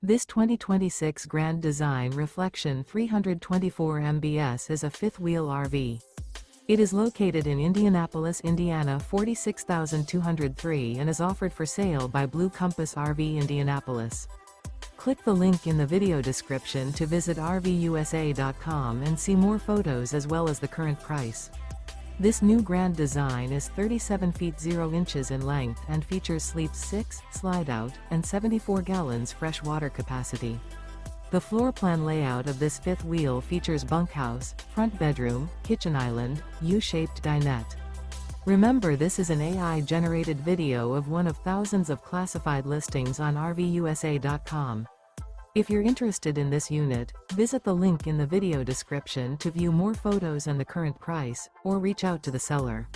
This 2026 Grand Design Reflection 324 MBS is a fifth-wheel RV. It is located in Indianapolis, Indiana 46203 and is offered for sale by Blue Compass RV Indianapolis. Click the link in the video description to visit RVUSA.com and see more photos as well as the current price. This new Grand Design is 37 feet 0 inches in length and features sleeps 6, slide-out, and 74 gallons fresh water capacity. The floor plan layout of this fifth wheel features bunkhouse, front bedroom, kitchen island, U-shaped dinette. Remember, this is an AI-generated video of one of thousands of classified listings on RVUSA.com. If you're interested in this unit, visit the link in the video description to view more photos and the current price, or reach out to the seller.